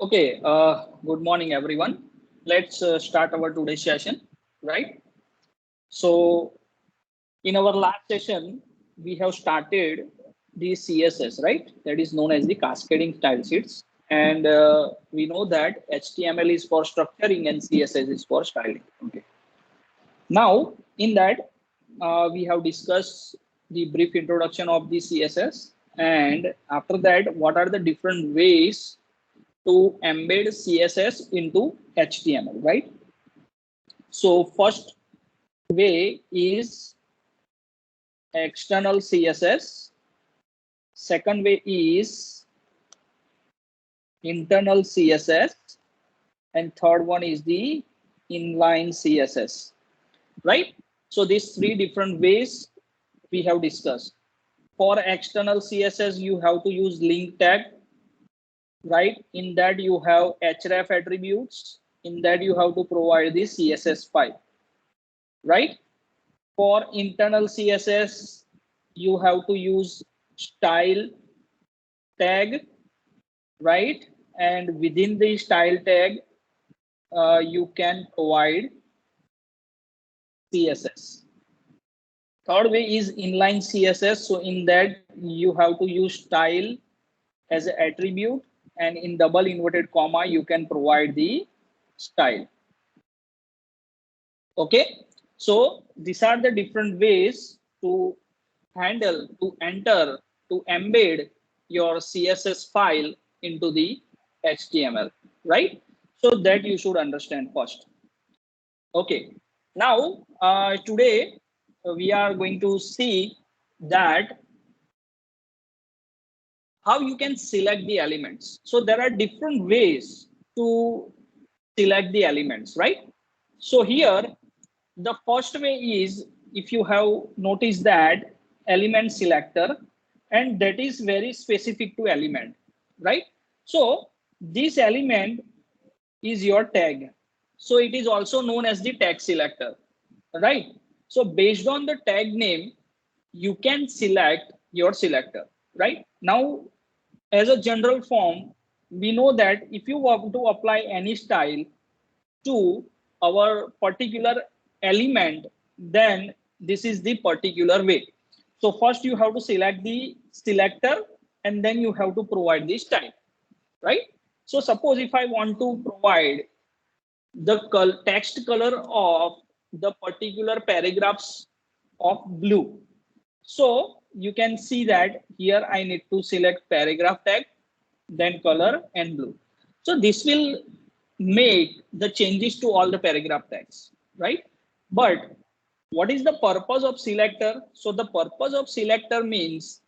Okay, good morning, everyone. Let's start our today's session, right? So, in our last session, we have started the CSS, right? That is known as the cascading style sheets. And we know that HTML is for structuring and CSS is for styling. Okay. Now, in that, we have discussed the brief introduction of the CSS. And after that, what are the different ways to embed CSS into HTML, right? So first way is external CSS. Second way is internal CSS. And third one is the inline CSS, right? So these three different ways we have discussed. For external CSS, you have to use link tag, right? In that you have href attributes. In that you have to provide the CSS file, right? For internal CSS, you have to use style tag, right? And within the style tag, you can provide CSS. Third way is inline CSS. So in that you have to use style as an attribute, and in double inverted comma, you can provide the style. Okay. So these are the different ways to handle, to enter, to embed your CSS file into the HTML, right? So that you should understand first. Okay. Now, today we are going to see that how you can select the elements. So there are different ways to select the elements, right? So here, the first way is, if you have noticed that element selector, and that is very specific to element, right? So this element is your tag. So it is also known as the tag selector, right? So based on the tag name, you can select your selector, right? Now, as a general form, we know that if you want to apply any style to our particular element, then this is the particular way. So first you have to select the selector, and then you have to provide the style, right? So suppose if I want to provide the text color of the particular paragraphs of blue, so you can see that here I need to select paragraph tag, then color and blue. So this will make the changes to all the paragraph tags, right? But what is the purpose of selector? So the purpose of selector means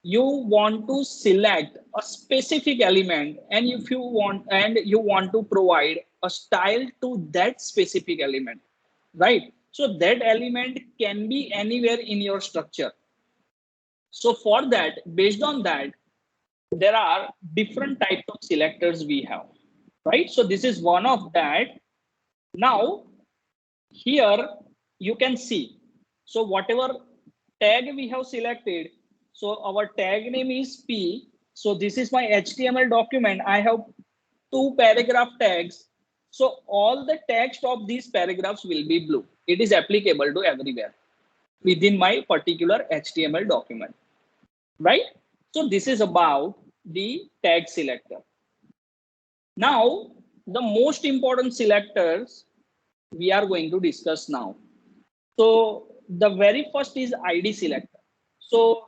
you want to select a specific element, and if you want to provide a style to that specific element, right? So that element can be anywhere in your structure. So for that, based on that, there are different types of selectors we have, right? So this is one of that. Now here you can see, so whatever tag we have selected, so our tag name is P. So this is my HTML document. I have two paragraph tags. So all the text of these paragraphs will be blue. It is applicable to everywhere within my particular HTML document, right? So this is about the tag selector. Now, the most important selectors we are going to discuss now. So the very first is ID selector. So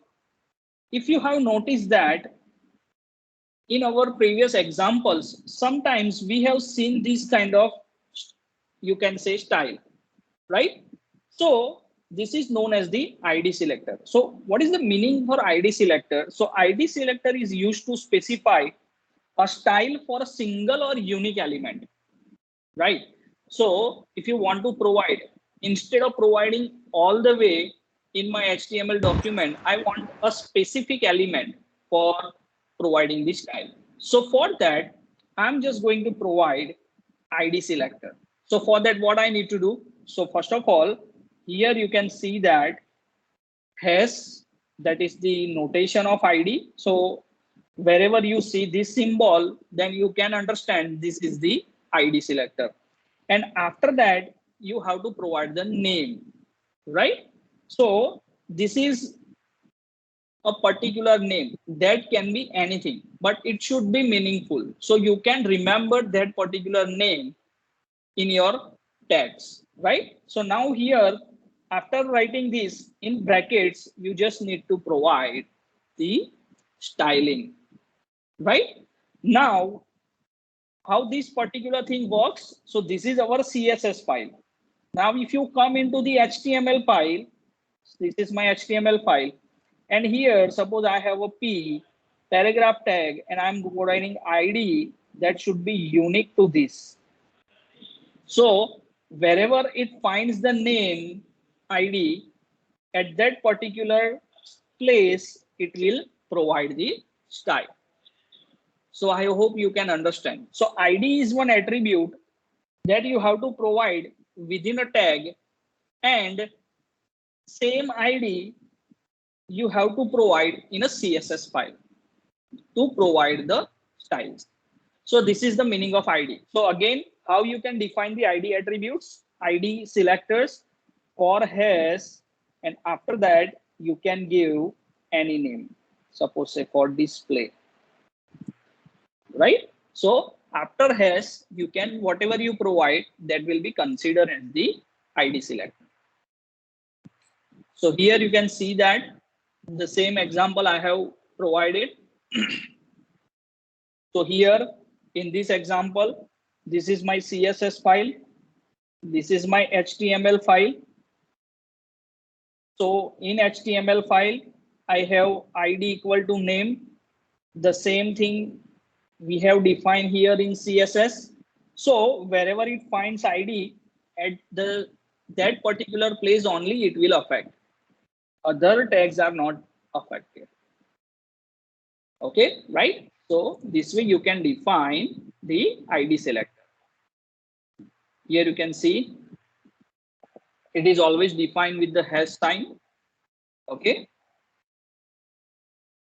if you have noticed that in our previous examples, sometimes we have seen this kind of, you can say, style, right? So this is known as the ID selector. So what is the meaning for ID selector? So ID selector is used to specify a style for a single or unique element, right? So if you want to provide, instead of providing all the way in my HTML document, I want a specific element for providing this style. So for that, I'm just going to provide ID selector. So for that, what I need to do? So first of all, here you can see that has, that is the notation of ID. So wherever you see this symbol, then you can understand this is the ID selector. And after that, you have to provide the name, right? So this is a particular name that can be anything, but it should be meaningful. So you can remember that particular name in your tags, right? So now here, after writing this in brackets, you just need to provide the styling, right? Now, how this particular thing works. So this is our CSS file. Now, if you come into the HTML file, this is my HTML file. And here, suppose I have a P paragraph tag and I'm providing ID that should be unique to this. So wherever it finds the name ID at that particular place, it will provide the style. So I hope you can understand. So ID is one attribute that you have to provide within a tag, and same ID you have to provide in a CSS file to provide the styles. So this is the meaning of ID. So again, how you can define the ID attributes, ID selectors, for has, and after that you can give any name. Suppose say for display, right? So after has, you can whatever you provide that will be considered as the ID selector. So here you can see that the same example I have provided. So here in this example, this is my CSS file. This is my HTML file. So in HTML file, I have ID equal to name. The same thing we have defined here in CSS. So wherever it finds ID at that particular place only, it will affect. Other tags are not affected. Okay, right? So this way you can define the ID selector. Here you can see it is always defined with the hash sign. Okay.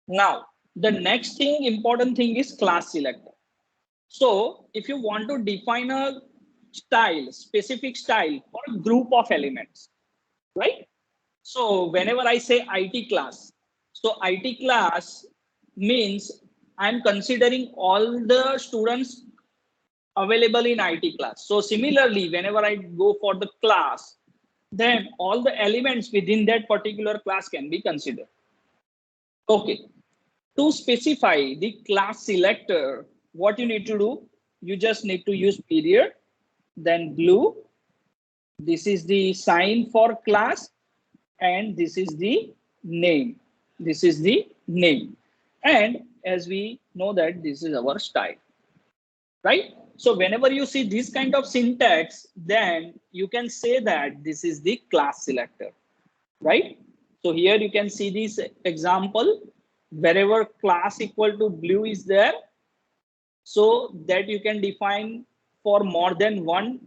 Now the next thing, important thing is class selector. So if you want to define a style, specific style for a group of elements, right? So whenever I say IT class, so IT class means I'm considering all the students available in IT class. So similarly, whenever I go for the class, then all the elements within that particular class can be considered. Okay. To specify the class selector, what you need to do, you just need to use period, then blue. This is the sign for class, and this is the name. This is the name. And as we know that this is our style, right? So whenever you see this kind of syntax, then you can say that this is the class selector, right? So here you can see this example, wherever class equal to blue is there, so that you can define for more than one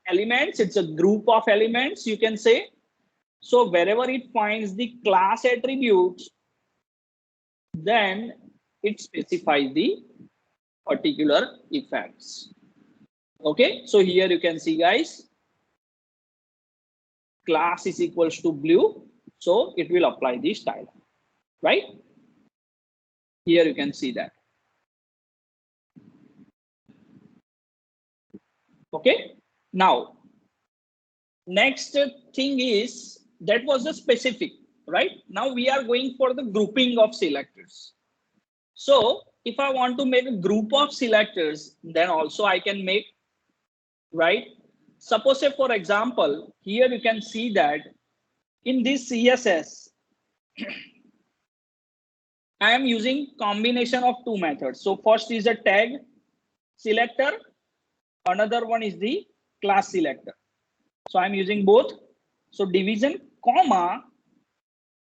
elements. It's a group of elements, you can say. So wherever it finds the class attributes, then it specifies the particular effects. Okay, so here you can see, guys, class is equals to blue, so it will apply the style, right? Here you can see that. Okay, now next thing is, that was the specific, right? Now we are going for the grouping of selectors. So if I want to make a group of selectors, then also I can make, right? Suppose say for example, here you can see that in this CSS, I am using combination of two methods. So first is a tag selector, another one is the class selector. So I'm using both. So division, comma,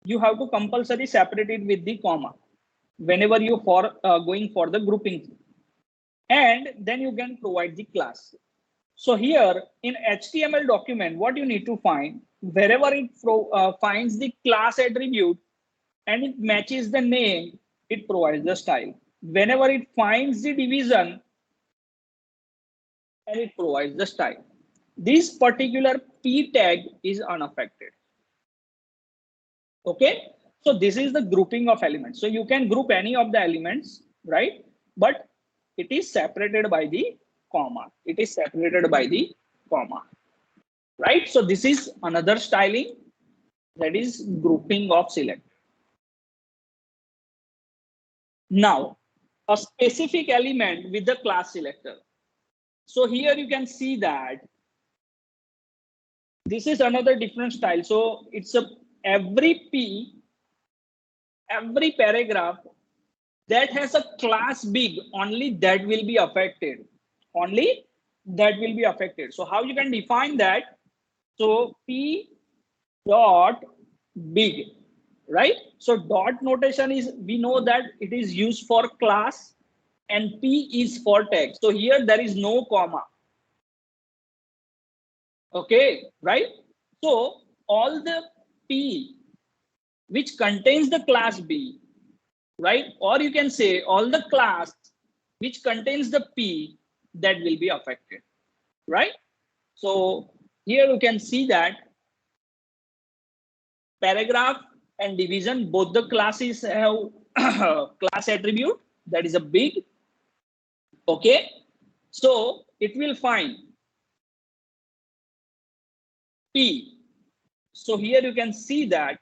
you have to compulsory separate it with the comma whenever you for going for the grouping, and then you can provide the class. So here in HTML document, what you need to find, wherever it finds the class attribute and it matches the name, it provides the style. whenever it finds the division and it provides the style. This particular P tag is unaffected. Okay, so this is the grouping of elements. So you can group any of the elements, right? But it is separated by the comma. It is separated by the comma, right? So this is another styling, that is grouping of select. Now, a specific element with the class selector. So here you can see that this is another different style. So it's a every paragraph that has a class big, only that will be affected. Only that will be affected. So how you can define that? So P dot big, right? So dot notation is, we know that it is used for class and P is for tag. So here there is no comma. Okay, right? So all the P which contains the class B, right? Or you can say all the class which contains the P, that will be affected, right? So here you can see that paragraph and division, both the classes have class attribute, that is a big. Okay, so it will find P. So here you can see that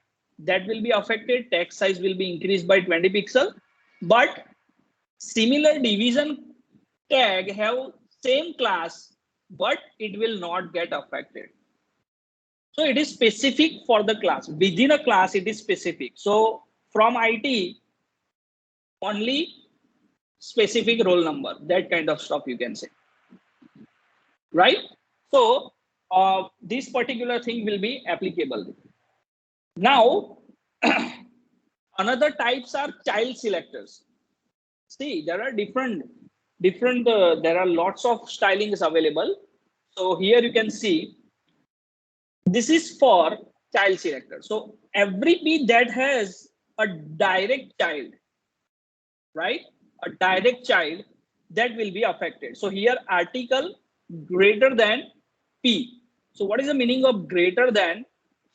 will be affected. Text size will be increased by 20 pixel, but similar division tag have same class, but it will not get affected. So it is specific for the class. Within a class, it is specific. So from IT, only specific roll number, that kind of stuff you can say, right? So this particular thing will be applicable. Now, another types are child selectors. See, there are different, there are lots of stylings available. So here you can see, this is for child selector. So every P that has a direct child, right? A direct child, that will be affected. So here article greater than P. So what is the meaning of greater than?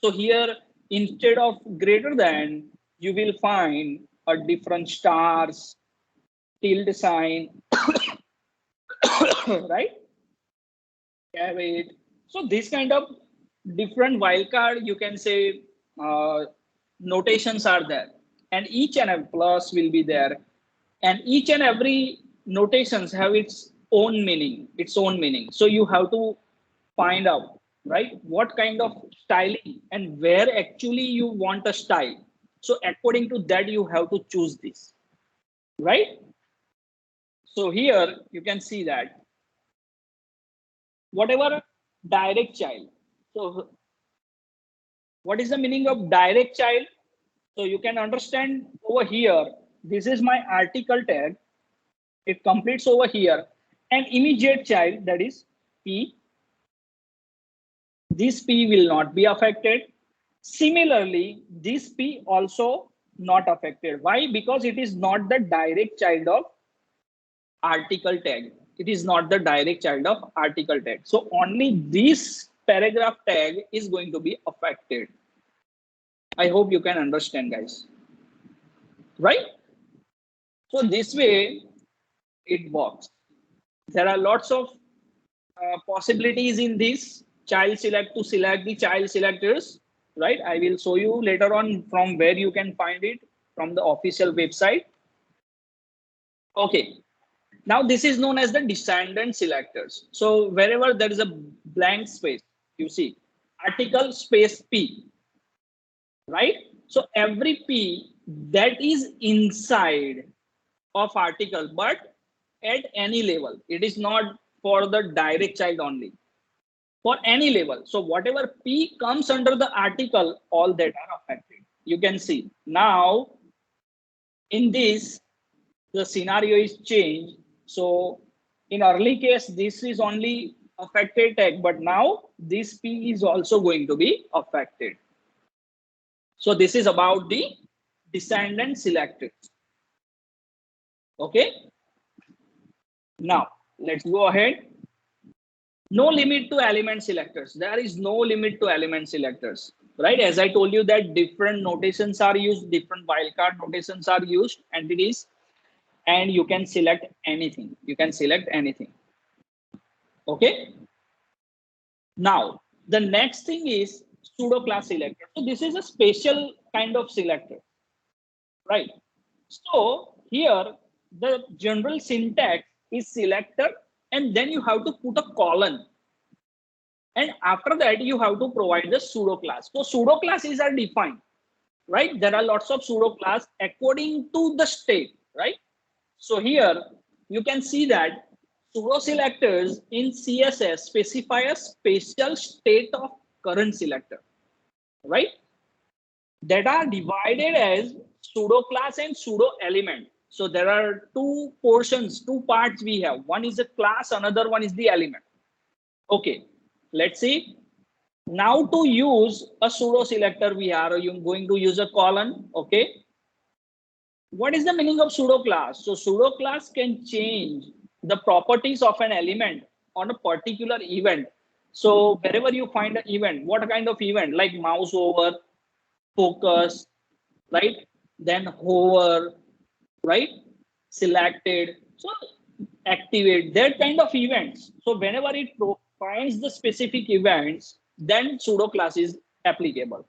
So here instead of greater than, you will find a different stars, tilde sign, right? Caret. So this kind of different wildcard, you can say, notations are there, and each and every plus will be there, and each and every notations have its own meaning, So you have to find out, right, what kind of styling and where actually you want a style. So according to that, you have to choose this, right? So here you can see that whatever direct child. So what is the meaning of direct child? So you can understand over here, this is my article tag. It completes over here. An immediate child, that is P. This P will not be affected. Similarly, this P also not affected. Why? Because it is not the direct child of article tag. It is not the direct child of article tag. So only this paragraph tag is going to be affected. I hope you can understand, guys. Right? So this way it works. There are lots of possibilities in this child select to select the child selectors, right? I will show you later on from where you can find it from the official website. Okay. Now this is known as the descendant selectors. So wherever there is a blank space, you see article space P, right? So every P that is inside of article, but at any level, it is not for the direct child only, for any level. So whatever P comes under the article, all that are affected. You can see now in this, the scenario is changed. So in early case, this is only affected tag, but now this P is also going to be affected. So this is about the descendant selectors. Okay. Now let's go ahead. No limit to element selectors. There is no limit to element selectors, right? As I told you that different notations are used, different wildcard notations are used, entities, and you can select anything. You can select anything. Okay. Now, the next thing is pseudo class selector. So this is a special kind of selector, right? So here the general syntax is selector, and then you have to put a colon. And after that, you have to provide the pseudo class. So pseudo classes are defined, right? There are lots of pseudo class according to the state, right? So here you can see that pseudo selectors in CSS specify a special state of current selector, right? That are divided as pseudo class and pseudo element. So there are two portions, two parts we have. One is a class, another one is the element. Okay, let's see. Now to use a pseudo selector, we are going to use a colon. Okay. What is the meaning of pseudo class? So pseudo class can change the properties of an element on a particular event. So wherever you find an event, what kind of event? Like mouse over, focus, right? Then hover, right? Selected. So activate that kind of events. So whenever it finds the specific events, then pseudo class is applicable.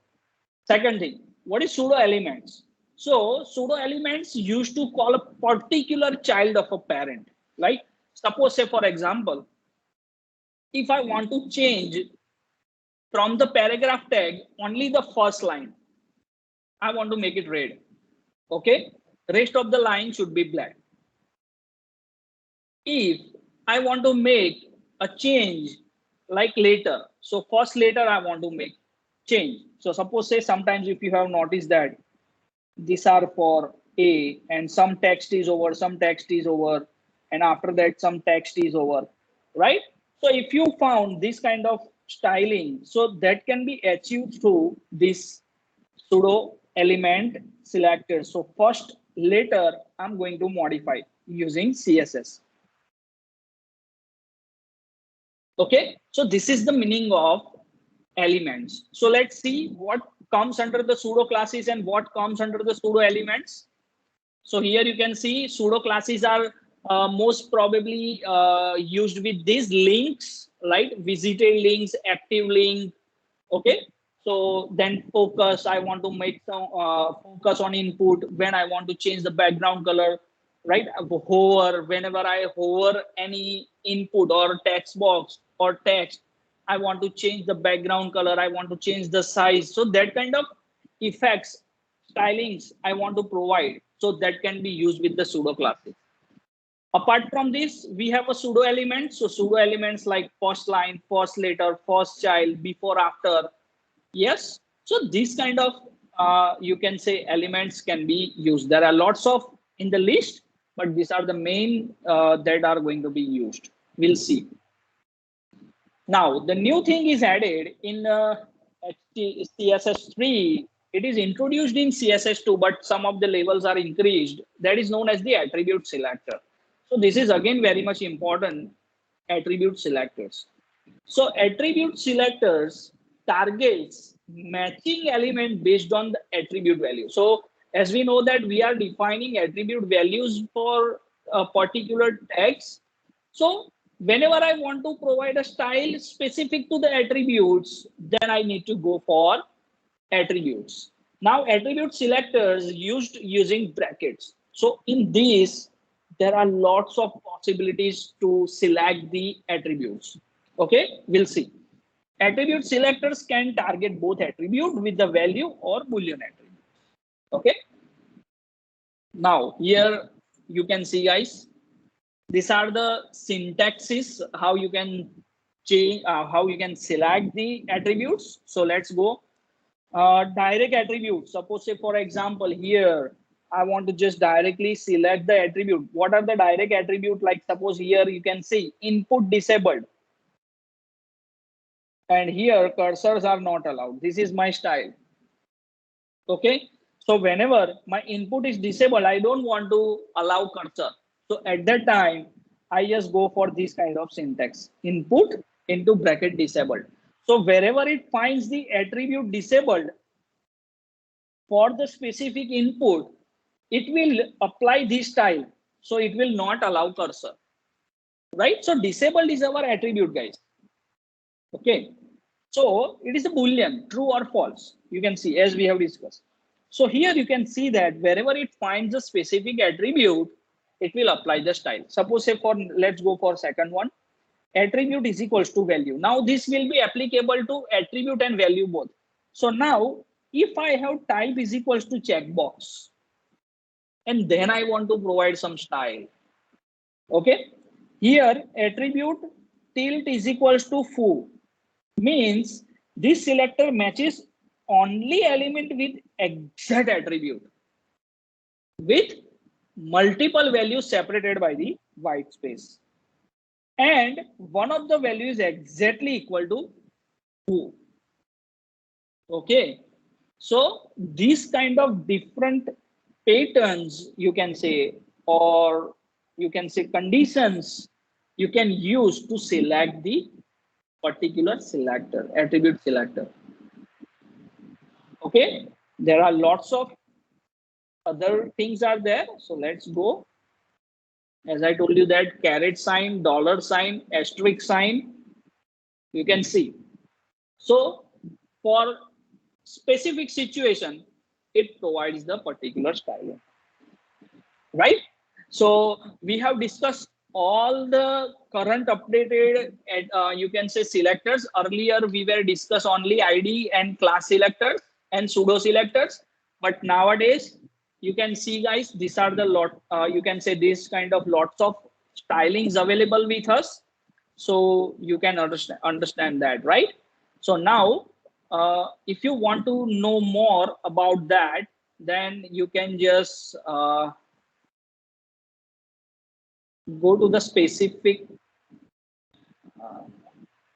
Second thing, what is pseudo elements? So pseudo elements used to call a particular child of a parent. Like suppose, say for example, if I want to change from the paragraph tag only the first line, I want to make it red. Okay, rest of the line should be black. If I want to make a change like later, so first later I want to make change. So suppose say sometimes if you have noticed that these are for A and some text is over, some text is over, and after that some text is over, right? So if you found this kind of styling, so that can be achieved through this pseudo element selector. So first later I'm going to modify using CSS. Okay, so this is the meaning of elements. So let's see what comes under the pseudo classes and what comes under the pseudo elements. So here you can see pseudo classes are most probably used with these links, right? Visited links, active link. Okay. So then focus, I want to make some focus on input when I want to change the background color, right? Hover, whenever I hover any input or text box or text, I want to change the background color. I want to change the size. So that kind of effects, stylings I want to provide. So that can be used with the pseudo classes. Apart from this, we have a pseudo element. So pseudo elements like first line, first letter, first child, before, after. Yes. So these kind of, you can say elements can be used. There are lots of in the list, but these are the main that are going to be used. We'll see. Now, the new thing is added in CSS3. It is introduced in CSS2, but some of the labels are increased. That is known as the attribute selector. So this is again very much important, attribute selectors. So attribute selectors targets matching element based on the attribute value. So as we know that we are defining attribute values for a particular text. So whenever I want to provide a style specific to the attributes, then I need to go for attributes. Now attribute selectors used using brackets. So in this, there are lots of possibilities to select the attributes. Okay, we'll see. Attribute selectors can target both attribute with the value or Boolean attribute. Okay. Now here you can see, guys, these are the syntaxes, how you can change, how you can select the attributes. So let's go. Direct attribute. Suppose say for example here, I want to just directly select the attribute. What are the direct attribute? Like suppose here you can see input disabled. And here cursors are not allowed. This is my style. Okay. So whenever my input is disabled, I don't want to allow cursor. So at that time, I just go for this kind of syntax: input into bracket disabled. So wherever it finds the attribute disabled for the specific input, it will apply this style. So it will not allow cursor, right? So disabled is our attribute, guys. Okay. So it is a Boolean, true or false. You can see, as we have discussed. So here you can see that wherever it finds a specific attribute, it will apply the style. Suppose say for, let's go for second one, attribute is equals to value. Now this will be applicable to attribute and value both. So now if I have type is equals to checkbox, and then I want to provide some style. Okay. Here attribute tilt is equals to foo, means this selector matches only element with exact attribute with multiple values separated by the white space, and one of the values is exactly equal to 2. Okay, so these kind of different patterns, you can say, or you can say conditions, you can use to select the particular selector, attribute selector. Okay, there are lots of other things are there. So let's go. As I told you that caret sign, dollar sign, asterisk sign, you can see. So for specific situation, it provides the particular style, right? So we have discussed all the current updated, you can say selectors. Earlier we were discuss only ID and class selectors and pseudo selectors, but nowadays you can see, guys, these are the lot, you can say this kind of lots of stylings available with us. So you can understand that, right? So now if you want to know more about that, then you can just go to the specific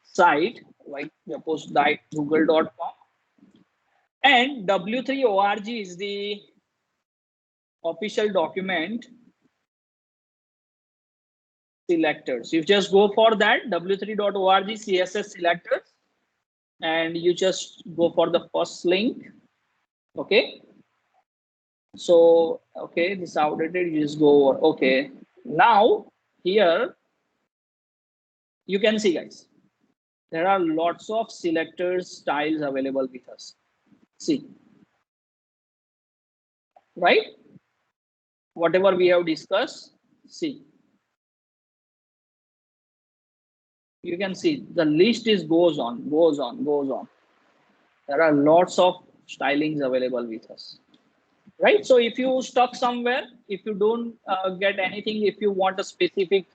site like suppose google.com, and W3org is the official document selectors. You just go for that w3.org CSS selectors, and you just go for the first link. Okay, so okay, this outdated, you just go over. Okay, now here you can see, guys, there are lots of selectors styles available with us. See, right? Whatever we have discussed, see, you can see the list is goes on. There are lots of stylings available with us, right? So if you stuck somewhere, if you don't get anything, if you want a specific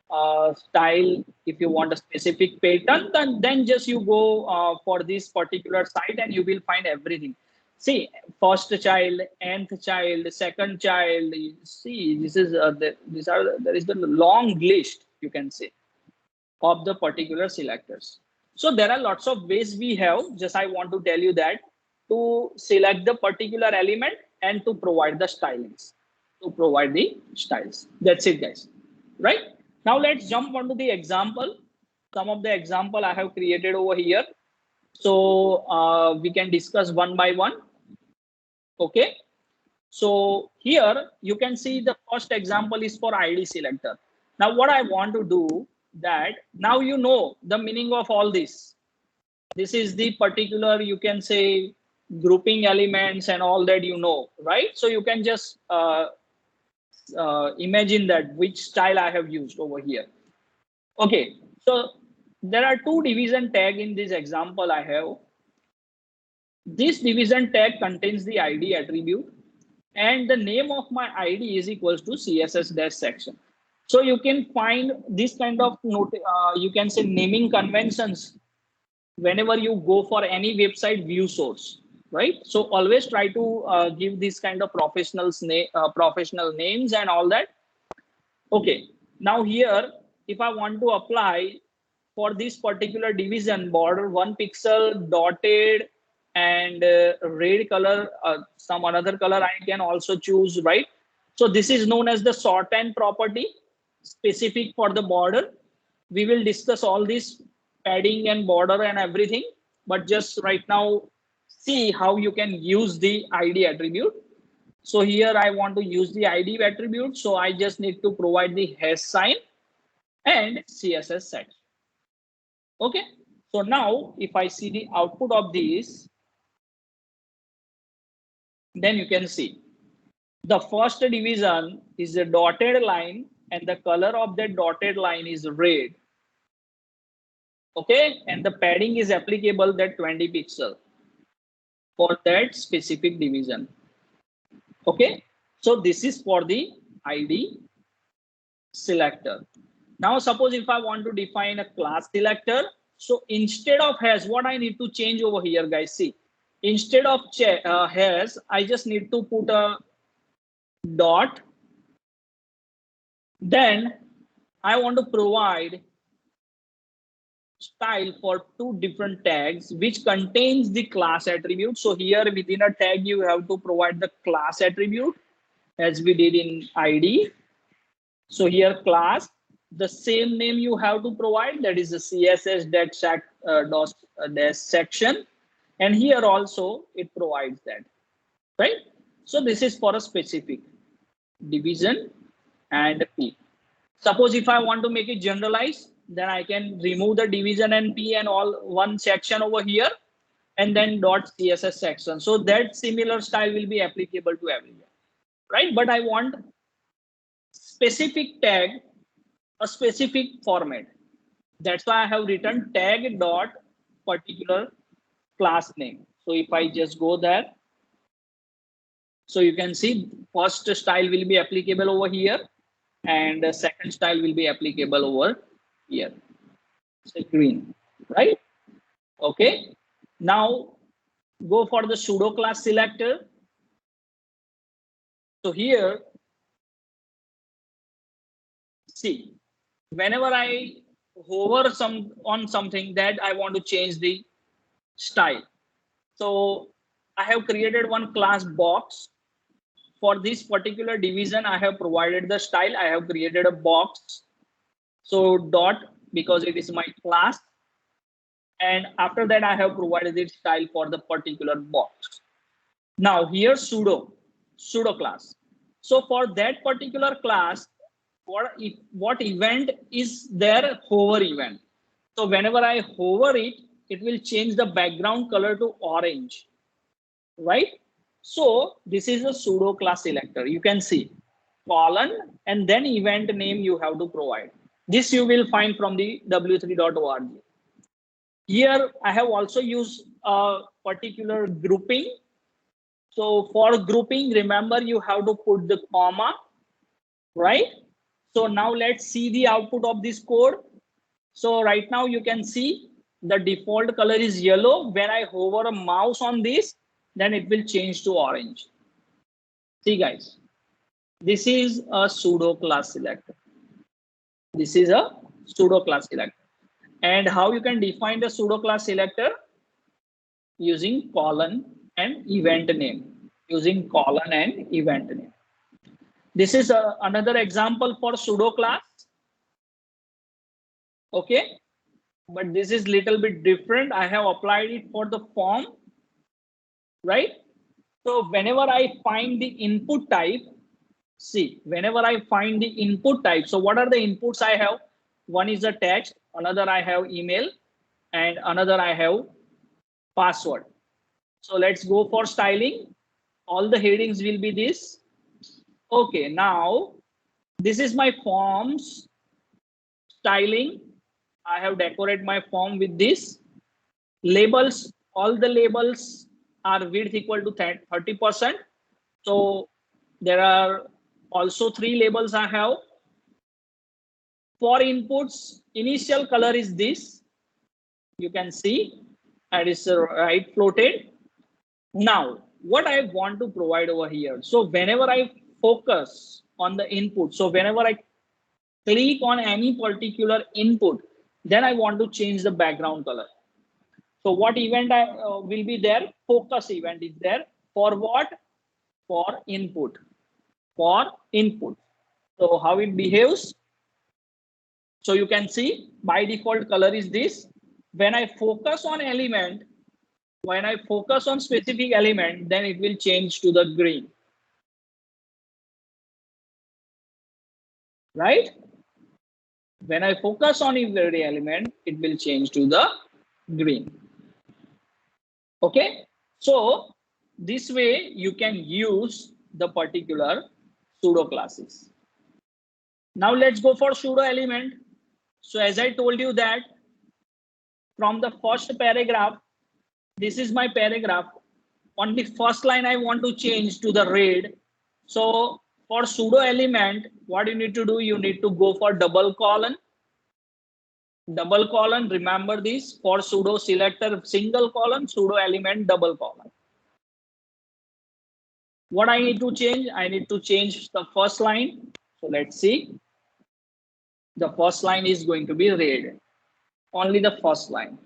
style, if you want a specific pattern, then just you go for this particular site and you will find everything. See, first child, nth child, second child. See, this is there is the long list, you can say, of the particular selectors. So there are lots of ways we have. Just I want to tell you that to select the particular element and to provide the stylings, to provide the styles. That's it, guys. Right? Now let's jump onto the example. Some of the example I have created over here. So we can discuss one by one. Okay. So here you can see the first example is for ID selector. Now what I want to do that now you know the meaning of all this. This is the particular, you can say, grouping elements and all that, you know, right? So you can just imagine that which style I have used over here. Okay, so there are two division tag in this example I have. This division tag contains the ID attribute, and the name of my ID is equals to CSS dash section. So you can find this kind of you can say naming conventions whenever you go for any website view source, right? So always try to give this kind of professional names and all that. Okay, now here if I want to apply for this particular division border 1 pixel dotted and red color, some another color I can also choose, right? So this is known as the shorthand property specific for the border. We will discuss all this padding and border and everything, but just right now see how you can use the ID attribute. So here I want to use the ID attribute, so I just need to provide the hash sign and CSS section. Okay, so now if I see the output of this, then you can see the first division is a dotted line and the color of that dotted line is red. Okay, and the padding is applicable that 20 pixel for that specific division. Okay, so this is for the ID selector. Now suppose if I want to define a class selector, so instead of hash, what I need to change over here, guys, see, instead of hash, I just need to put a dot. Then I want to provide style for two different tags which contains the class attribute. So here within a tag you have to provide the class attribute as we did in ID. So here class, the same name you have to provide, that is the CSS dash section, and here also it provides that, right? So this is for a specific division and P. Suppose if I want to make it generalized, then I can remove the division and P and all one section over here and then dot CSS section. So that similar style will be applicable to everywhere, right? But I want specific tag, a specific format. That's why I have written tag dot particular class name. So if I just go there, so you can see first style will be applicable over here and the second style will be applicable over here. Say green, right? Okay. Now go for the pseudo class selector. So here, see, whenever I hover on something that I want to change the style. So I have created one class box. For this particular division, I have provided the style. I have created a box. So dot, because it is my class. And after that, I have provided the style for the particular box. Now here pseudo class. So for that particular class, what event is their hover event. So whenever I hover it, it will change the background color to orange, right? So this is a pseudo class selector. You can see colon and then event name you have to provide. This you will find from the w3.org. Here I have also used a particular grouping. So for grouping, remember you have to put the comma, right? So now let's see the output of this code. So right now you can see the default color is yellow. When I hover a mouse on this, then it will change to orange. See guys, this is a pseudo class selector. This is a pseudo class selector. And how you can define the pseudo class selector? Using colon and event name. Using colon and event name. This is another example for pseudo class. Okay, but this is little bit different. I have applied it for the form, right? So whenever I find the input type, see, whenever I find the input type, so what are the inputs I have? One is a text, another I have email, and another I have password. So let's go for styling. All the headings will be this. Okay, now this is my forms styling. I have decorated my form with this. Labels, all the labels are width equal to 30%. So there are also 3 labels I have. For inputs, initial color is this. You can see that is right floated. Now, what I want to provide over here. So whenever I focus on the input, so whenever I click on any particular input, then I want to change the background color. So what event will be there? Focus event is there. For what? For input. For input. So how it behaves? So you can see by default color is this. When I focus on element, when I focus on specific element, then it will change to the green. Right? When I focus on every element, it will change to the green. Okay. So this way you can use the particular pseudo classes. Now let's go for pseudo element. So as I told you that from the first paragraph, this is my paragraph. On the first line, I want to change to the red. So for pseudo element, what you need to do, you need to go for double colon. Double colon, remember this. For pseudo selector, single colon, pseudo element, double colon. What I need to change? I need to change the first line. So let's see. The first line is going to be red. Only the first line.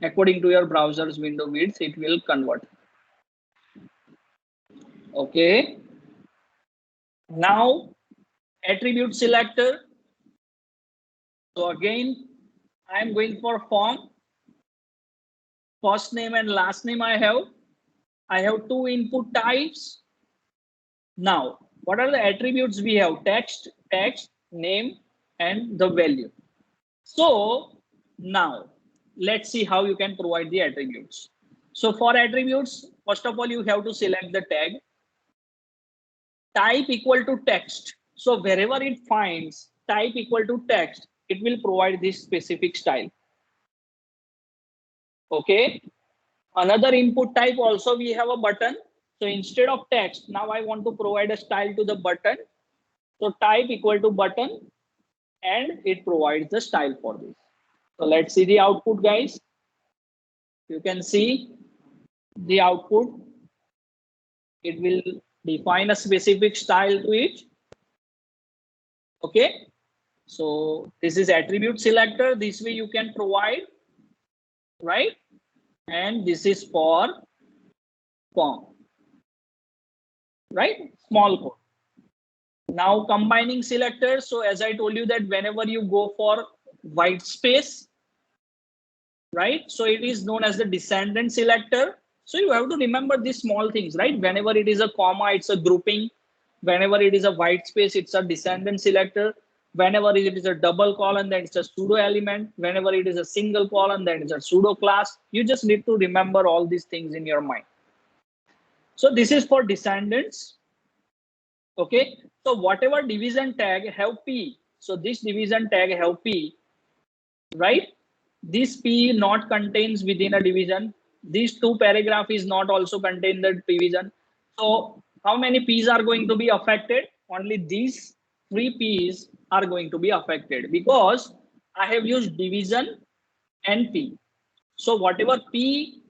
According to your browser's window width, it will convert. Okay. Now, attribute selector. So again, I am going for form. First name and last name I have. I have two input types. Now, what are the attributes we have? Text, name, and the value. So now, let's see how you can provide the attributes. So for attributes, first of all, you have to select the tag. Type equal to text. So wherever it finds type equal to text, it will provide this specific style. Okay. Another input type also we have a button. So instead of text, now I want to provide a style to the button. So type equal to button, and it provides the style for this. So let's see the output, guys. You can see the output. It will define a specific style to it. Okay. So this is attribute selector. This way you can provide, right? And this is for form, right? Small code. Now combining selectors. So as I told you that whenever you go for white space, right? So it is known as the descendant selector. So you have to remember these small things, right? Whenever it is a comma, it's a grouping. Whenever it is a white space, it's a descendant selector. Whenever it is a double colon, then it's a pseudo element. Whenever it is a single colon, then it's a pseudo class. You just need to remember all these things in your mind. So this is for descendants. Okay. So whatever division tag have P. So this division tag have P, right? This P not contains within a division. These two paragraph is not also contain the division. So how many P's are going to be affected? Only these three P's are going to be affected because I have used division and P. So whatever P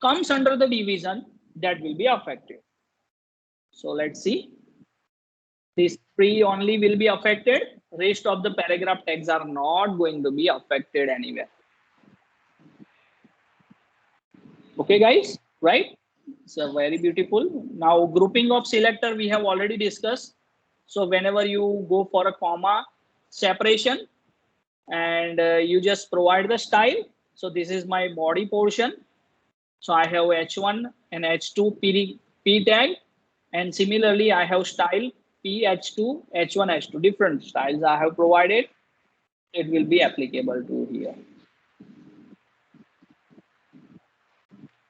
comes under the division, that will be affected. So let's see. These three only will be affected. Rest of the paragraph tags are not going to be affected anywhere. Okay, guys, right? So very beautiful. Now grouping of selector we have already discussed. So whenever you go for a comma separation and you just provide the style. So this is my body portion. So I have H1 and H2 P tag, and similarly I have style P H2 H1 H2 different styles I have provided. It will be applicable to here.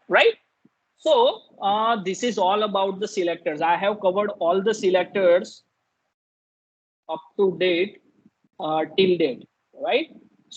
Right? So this is all about the selectors. I have covered all the selectors up to date till date, right?